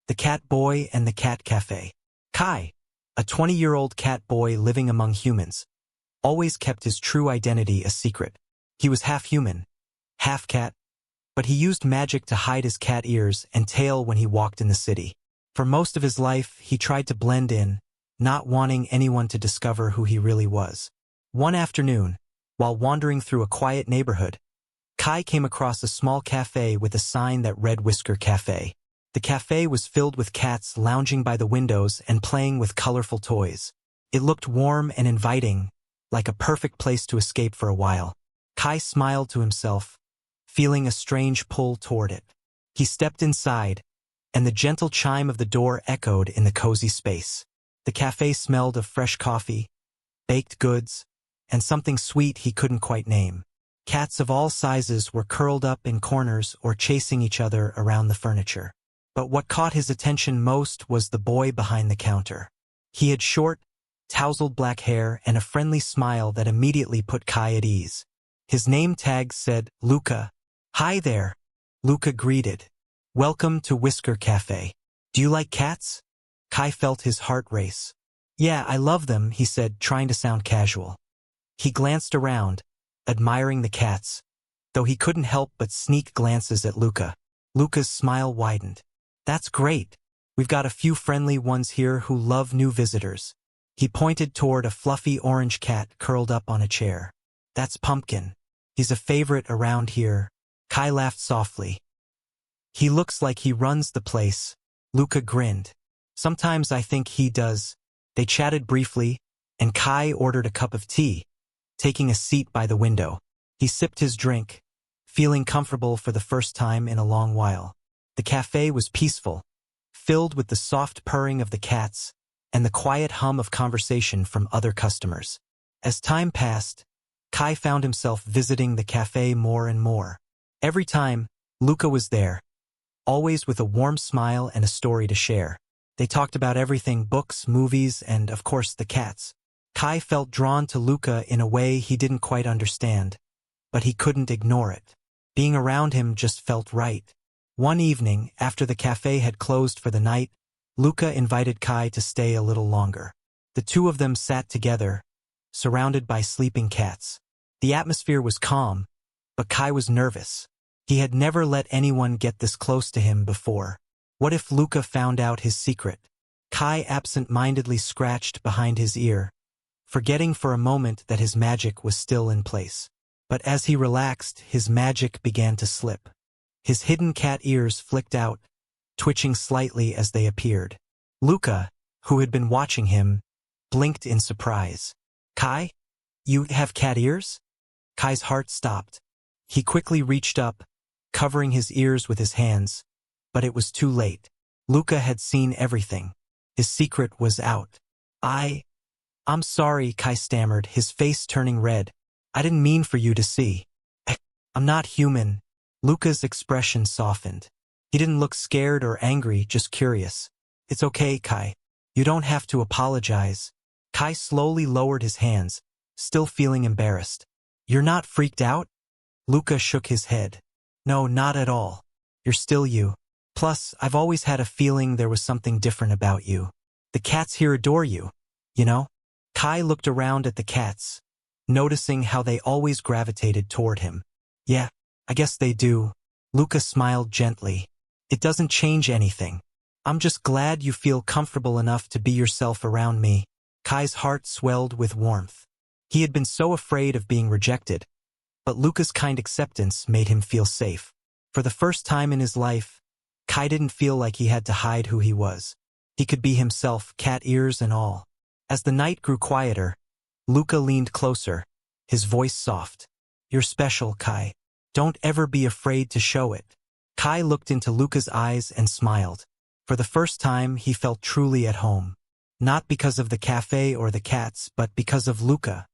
The Cat Boy and the Cat Cafe. Kai, a 20-year-old cat boy living among humans, always kept his true identity a secret. He was half human, half cat, but he used magic to hide his cat ears and tail when he walked in the city. For most of his life, he tried to blend in, not wanting anyone to discover who he really was. One afternoon, while wandering through a quiet neighborhood, Kai came across a small cafe with a sign that read Whisker Cafe. The cafe was filled with cats lounging by the windows and playing with colorful toys. It looked warm and inviting, like a perfect place to escape for a while. Kai smiled to himself, feeling a strange pull toward it. He stepped inside, and the gentle chime of the door echoed in the cozy space. The cafe smelled of fresh coffee, baked goods, and something sweet he couldn't quite name. Cats of all sizes were curled up in corners or chasing each other around the furniture. But what caught his attention most was the boy behind the counter. He had short, tousled black hair and a friendly smile that immediately put Kai at ease. His name tag said, Luca. "Hi there," Luca greeted. "Welcome to Whisker Cafe. Do you like cats?" Kai felt his heart race. "Yeah, I love them," he said, trying to sound casual. He glanced around, admiring the cats, though he couldn't help but sneak glances at Luca. Luca's smile widened. "That's great. We've got a few friendly ones here who love new visitors." He pointed toward a fluffy orange cat curled up on a chair. "That's Pumpkin. He's a favorite around here." Kai laughed softly. "He looks like he runs the place." Luca grinned. "Sometimes I think he does." They chatted briefly, and Kai ordered a cup of tea, taking a seat by the window. He sipped his drink, feeling comfortable for the first time in a long while. The cafe was peaceful, filled with the soft purring of the cats and the quiet hum of conversation from other customers. As time passed, Kai found himself visiting the cafe more and more. Every time, Luca was there, always with a warm smile and a story to share. They talked about everything: books, movies, and, of course, the cats. Kai felt drawn to Luca in a way he didn't quite understand, but he couldn't ignore it. Being around him just felt right. One evening, after the cafe had closed for the night, Luca invited Kai to stay a little longer. The two of them sat together, surrounded by sleeping cats. The atmosphere was calm, but Kai was nervous. He had never let anyone get this close to him before. What if Luca found out his secret? Kai absent-mindedly scratched behind his ear, forgetting for a moment that his magic was still in place. But as he relaxed, his magic began to slip. His hidden cat ears flicked out, twitching slightly as they appeared. Luca, who had been watching him, blinked in surprise. "Kai? You have cat ears?" Kai's heart stopped. He quickly reached up, covering his ears with his hands, but it was too late. Luca had seen everything. His secret was out. I'm sorry," Kai stammered, his face turning red. "I didn't mean for you to see. I'm not human." Luca's expression softened. He didn't look scared or angry, just curious. "It's okay, Kai. You don't have to apologize." Kai slowly lowered his hands, still feeling embarrassed. "You're not freaked out?" Luca shook his head. "No, not at all. You're still you. Plus, I've always had a feeling there was something different about you. The cats here adore you, you know?" Kai looked around at the cats, noticing how they always gravitated toward him. "Yeah, I guess they do." Luca smiled gently. "It doesn't change anything. I'm just glad you feel comfortable enough to be yourself around me." Kai's heart swelled with warmth. He had been so afraid of being rejected, but Luca's kind acceptance made him feel safe. For the first time in his life, Kai didn't feel like he had to hide who he was. He could be himself, cat ears and all. As the night grew quieter, Luca leaned closer, his voice soft. "You're special, Kai. Don't ever be afraid to show it." Kai looked into Luca's eyes and smiled. For the first time, he felt truly at home. Not because of the cafe or the cats, but because of Luca.